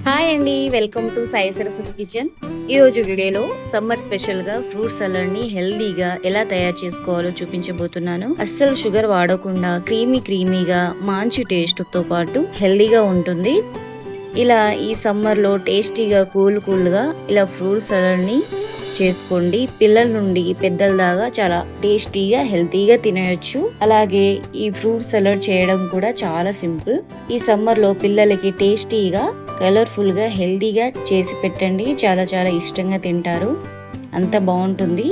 Hi అండి, welcome to Sai Saraswati kitchen. ఈరోజు వీడియోలో సమ్మర్ స్పెషల్గా ఫ్రూట్ సలాడ్ని హెల్దీగా ఎలా తయారు చేసుకోవాలో చూపించబోతున్నాను. అస్సలు షుగర్ వాడకుండా క్రీమీగా మంచి టేస్ట్తో పాటు హెల్దీగా ఉంటుంది. ఇలా ఈ సమ్మర్లో టేస్టీగా కూల్గా ఇలా ఫ్రూట్ సలాడ్ని చేసుకోండి. పిల్లల నుండి పెద్దల దాకా చాలా టేస్టీగా హెల్తీగా తినేయొచ్చు. అలాగే ఈ ఫ్రూట్ సలాడ్ చేయడం కూడా చాలా సింపుల్. ఈ సమ్మర్ లో పిల్లలకి టేస్టీగా కలర్ఫుల్ గా హెల్తీగా చేసి పెట్టండి. చాలా చాలా ఇష్టంగా తింటారు. అంత బాగుంటుంది.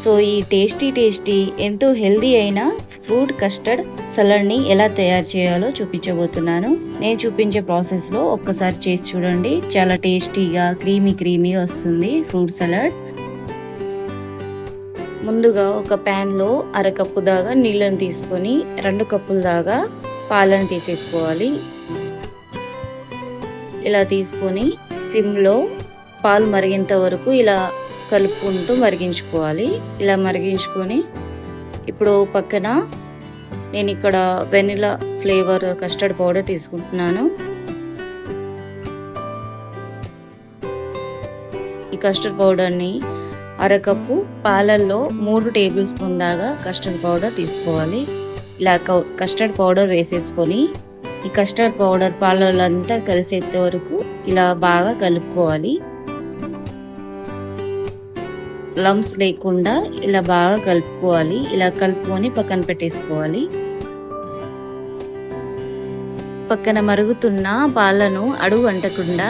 సో ఈ టేస్టీ ఎంతో హెల్దీ అయిన ఫ్రూట్ కస్టర్డ్ సలాడ్ని ఎలా తయారు చేయాలో చూపించబోతున్నాను. నేను చూపించే ప్రాసెస్ లో ఒక్కసారి చేసి చూడండి. చాలా టేస్టీగా క్రీమీగా వస్తుంది ఫ్రూట్ సలాడ్. ముందుగా ఒక ప్యాన్ లో అరకప్పు దాకా నీళ్ళని తీసుకొని 2 కప్పుల దాకా పాలను తీసేసుకోవాలి. ఇలా తీసుకొని సిమ్ లో పాలు మరిగేంత వరకు ఇలా కలుపుకుంటూ మరిగించుకోవాలి. ఇలా మరిగించుకొని ఇప్పుడు పక్కన నేను ఇక్కడ వెనిలా ఫ్లేవర్ కస్టర్డ్ పౌడర్ తీసుకుంటున్నాను. ఈ కస్టర్డ్ పౌడర్ని అరకప్పు పాలల్లో 3 టేబుల్ స్పూన్ దాకా కస్టర్డ్ పౌడర్ తీసుకోవాలి. ఇలా కస్టర్డ్ పౌడర్ వేసేసుకొని ఈ కస్టర్డ్ పౌడర్ పాలల్లో కలిసేంత వరకు ఇలా బాగా కలుపుకోవాలి. లమ్స్ లేకుండా ఇలా బాగా కలుపుకోవాలి. ఇలా కలుపుకొని పక్కన పెట్టేసుకోవాలి. పక్కన మరుగుతున్న పాలను అడుగు అంటకుండా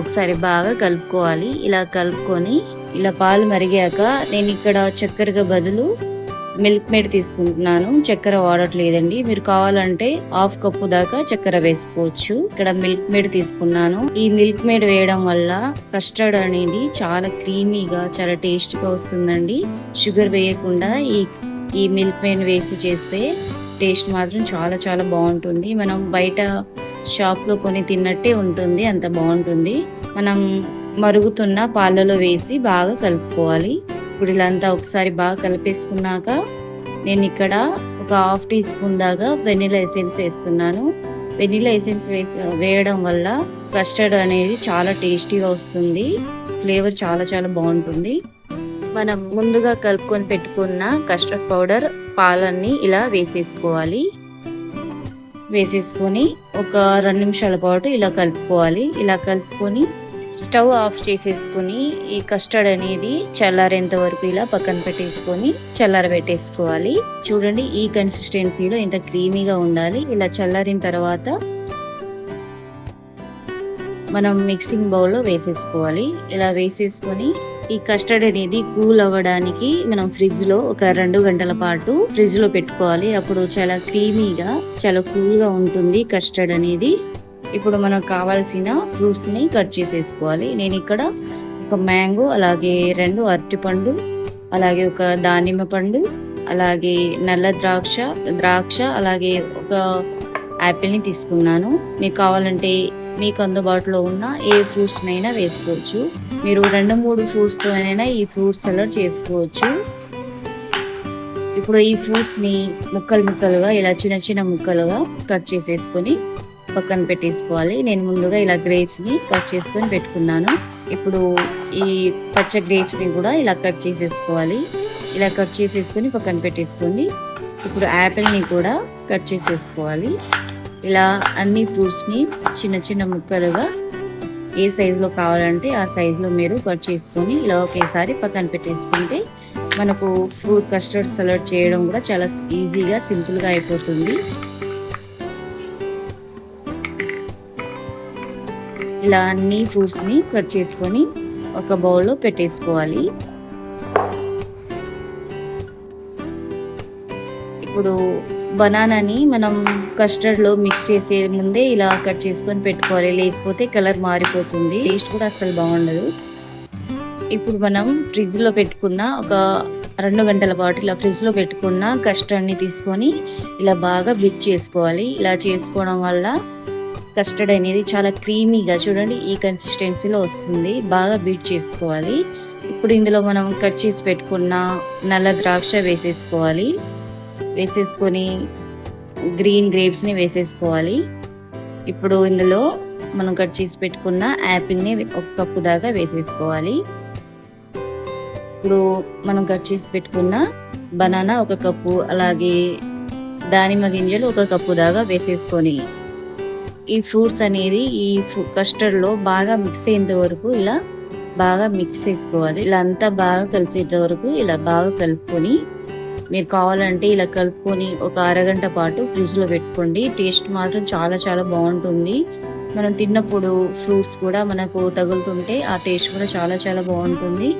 ఒకసారి బాగా కలుపుకోవాలి. ఇలా కలుపుకొని ఇలా పాలు మరిగాక నేను ఇక్కడ చక్కెరగా బదులు మిల్క్ మేడ్ తీసుకుంటున్నాను. చక్కెర వాడట్లేదండి. మీరు కావాలంటే 1/2 కప్పు దాకా చక్కెర వేసుకోవచ్చు. ఇక్కడ మిల్క్ మేడ్ తీసుకున్నాను. ఈ మిల్క్ మేడ్ వేయడం వల్ల కస్టర్డ్ అనేది చాలా క్రీమీగా చాలా టేస్ట్గా వస్తుందండి. షుగర్ వేయకుండా ఈ మిల్క్ మేడ్ వేసి చేస్తే టేస్ట్ మాత్రం చాలా చాలా బాగుంటుంది. మనం బయట షాప్లో కొని తిన్నట్టే ఉంటుంది. అంత బాగుంటుంది. మనం మరుగుతున్న పాలలో వేసి బాగా కలుపుకోవాలి. ఇప్పుడు ఇలా అంతా ఒకసారి బాగా కలిపేసుకున్నాక నేను ఇక్కడ ఒక 1/2 టీ స్పూన్ దాకా వెనిలా ఎసెన్స్ వేస్తున్నాను. వెనిలా ఎసెన్స్ వేయడం వల్ల కస్టర్డ్ అనేది చాలా టేస్టీగా వస్తుంది. ఫ్లేవర్ చాలా చాలా బాగుంటుంది. మనం ముందుగా కలుపుకొని పెట్టుకున్న కస్టర్డ్ పౌడర్ పాలన్నీ ఇలా వేసేసుకోవాలి. వేసేసుకొని ఒక 2 నిమిషాల పాటు ఇలా కలుపుకోవాలి. ఇలా కలుపుకొని స్టవ్ ఆఫ్ చేసేసుకుని ఈ కస్టర్డ్ అనేది చల్లారేంత వరకు ఇలా పక్కన పెట్టేసుకొని చల్లారబెట్టేసుకోవాలి. చూడండి ఈ కన్సిస్టెన్సీలో ఇంత క్రీమీగా ఉండాలి. ఇలా చల్లారిన తర్వాత మనం మిక్సింగ్ బౌల్లో వేసేసుకోవాలి. ఇలా వేసేసుకొని ఈ కస్టర్డ్ అనేది కూల్ అవ్వడానికి మనం ఫ్రిడ్జ్ లో ఒక 2 గంటల పాటు ఫ్రిడ్జ్ లో పెట్టుకోవాలి. అప్పుడు చాలా క్రీమీగా చాలా కూల్గా ఉంటుంది కస్టర్డ్ అనేది. ఇప్పుడు మనకు కావాల్సిన ఫ్రూట్స్ ని కట్ చేసేసుకోవాలి. నేను ఇక్కడ ఒక మ్యాంగో, అలాగే 2 అరటిపండు, అలాగే ఒక దానిమ్మ పండు, అలాగే నల్ల ద్రాక్ష, అలాగే ఒక యాపిల్ ని తీసుకున్నాను. మీకు కావాలంటే మీకు అందుబాటులో ఉన్న ఏ ఫ్రూట్స్ నైనా వేసుకోవచ్చు. మీరు 2-3 ఫ్రూట్స్ తో అయినా ఈ ఫ్రూట్ సలాడ్ చేసుకోవచ్చు. ఇప్పుడు ఈ ఫ్రూట్స్ ని ముక్కలుగా ఇలా చిన్న ముక్కలుగా కట్ చేసేసుకొని పక్కన పెట్టేసుకోవాలి. నేను ముందుగా ఇలా గ్రేప్స్ ని కట్ చేసుకొని పెట్టుకున్నాను. ఇప్పుడు ఈ పచ్చ గ్రేప్స్ ని కూడా ఇలా కట్ చేసేసుకోవాలి. ఇలా కట్ చేసేసుకొని పక్కన పెట్టేసుకోండి. ఇప్పుడు యాపిల్ ని కూడా కట్ చేసేసుకోవాలి. ఇలా అన్ని ఫ్రూట్స్ ని చిన్న ముక్కలుగా ఏ సైజులో కావాలంటే ఆ సైజులో మీరు కట్ చేసుకొని ఇలా ఒకేసారి పక్కన పెట్టేసుకుంటే మనకు ఫ్రూట్ కస్టర్డ్ సలాడ్ చేయడం కూడా చాలా ఈజీగా సింపుల్గా అయిపోతుంది. ఇలా అన్ని ఫ్రూట్స్ ని కట్ చేసుకొని ఒక బౌల్లో పెట్టేసుకోవాలి. ఇప్పుడు బనానాని మనం కస్టర్డ్ లో మిక్స్ చేసే ముందే ఇలా కట్ చేసుకొని పెట్టుకోవాలి. లేకపోతే కలర్ మారిపోతుంది, టేస్ట్ కూడా అస్సలు బాగుండదు. ఇప్పుడు మనం ఫ్రిడ్జ్ లో పెట్టుకున్న ఒక 2 గంటల పాటు ఇలా ఫ్రిడ్జ్ లో పెట్టుకున్న కస్టర్డ్ ని తీసుకొని ఇలా బాగా బీట్ చేసుకోవాలి. ఇలా చేసుకోవడం వల్ల కస్టర్డ్ అనేది చాలా క్రీమీగా చూడండి ఈ కన్సిస్టెన్సీలో వస్తుంది. బాగా బీట్ చేసుకోవాలి. ఇప్పుడు ఇందులో మనం కట్ చేసి పెట్టుకున్న నల్ల ద్రాక్ష వేసేసుకోవాలి. వేసేసుకొని గ్రీన్ గ్రేప్స్ని వేసేసుకోవాలి. ఇప్పుడు ఇందులో మనం కట్ చేసి పెట్టుకున్న యాపిల్ని 1 కప్పు దాకా వేసేసుకోవాలి. ఇప్పుడు మనం కట్ చేసి పెట్టుకున్న బనానా 1 కప్పు, అలాగే దానిమ్మ గింజలు 1 కప్పు దాకా వేసేసుకొని ఈ ఫ్రూట్స్ అనేది ఈ కస్టర్డ్లో బాగా మిక్స్ అయ్యేంత వరకు ఇలా బాగా మిక్స్ చేసుకోవాలి. ఇలా అంతా బాగా కలిసేంత వరకు ఇలా బాగా కలుపుకొని, మీరు కావాలంటే ఇలా కలుపుకొని ఒక అరగంట పాటు ఫ్రిడ్జ్లో పెట్టుకోండి. టేస్ట్ మాత్రం చాలా చాలా బాగుంటుంది. మనం తిన్నప్పుడు ఫ్రూట్స్ కూడా మనకు తగులుతుంటే ఆ టేస్ట్ కూడా చాలా చాలా బాగుంటుంది.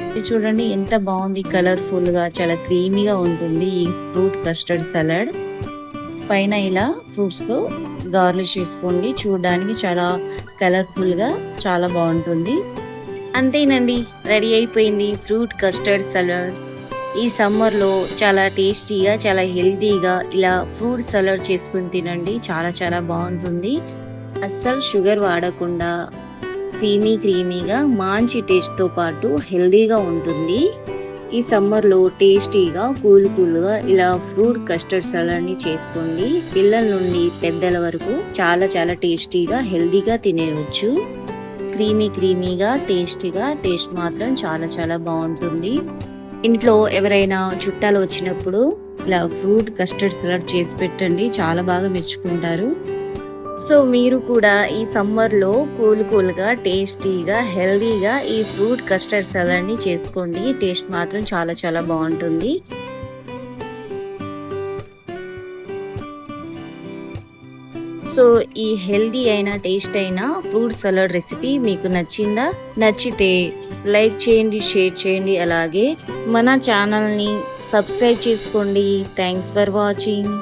ఇది చూడండి ఎంత బాగుంది, కలర్ఫుల్గా చాలా క్రీమీగా ఉంటుంది ఈ ఫ్రూట్ కస్టర్డ్ సలాడ్. పైన ఇలా ఫ్రూట్స్తో గార్నిష్ చేసుకోండి. చూడడానికి చాలా కలర్ఫుల్గా చాలా బాగుంటుంది. అంతేనండి, రెడీ అయిపోయింది ఫ్రూట్ కస్టర్డ్ సలాడ్. ఈ సమ్మర్లో చాలా టేస్టీగా చాలా హెల్తీగా ఇలా ఫ్రూట్ సలాడ్ చేసుకుని తినండి. చాలా చాలా బాగుంటుంది. అస్సలు షుగర్ వాడకుండా క్రీమీగా మంచి టేస్ట్తో పాటు హెల్తీగా ఉంటుంది. ఈ సమ్మర్లో టేస్టీగా కూల్గా ఇలా ఫ్రూట్ కస్టర్డ్ సలాడ్ని చేసుకోండి. పిల్లల నుండి పెద్దల వరకు చాలా చాలా టేస్టీగా హెల్తీగా తినేయవచ్చు. క్రీమీగా టేస్టీగా, టేస్ట్ మాత్రం చాలా చాలా బాగుంటుంది. ఇంట్లో ఎవరైనా చుట్టాలు వచ్చినప్పుడు ఇలా ఫ్రూట్ కస్టర్డ్ సలాడ్ చేసి పెట్టండి, చాలా బాగా మెచ్చుకుంటారు. సో మీరు కూడా ఈ సమ్మర్లో కూల్గా టేస్టీగా హెల్తీగా ఈ ఫ్రూట్ కస్టర్డ్ సలాడ్ని చేసుకోండి. టేస్ట్ మాత్రం చాలా చాలా బాగుంటుంది. సో ఈ హెల్తీ అయిన టేస్ట్ అయిన ఫ్రూట్ సలాడ్ రెసిపీ మీకు నచ్చిందా? నచ్చితే లైక్ చేయండి, షేర్ చేయండి, అలాగే మన ఛానల్ని సబ్స్క్రైబ్ చేసుకోండి. Thanks for watching.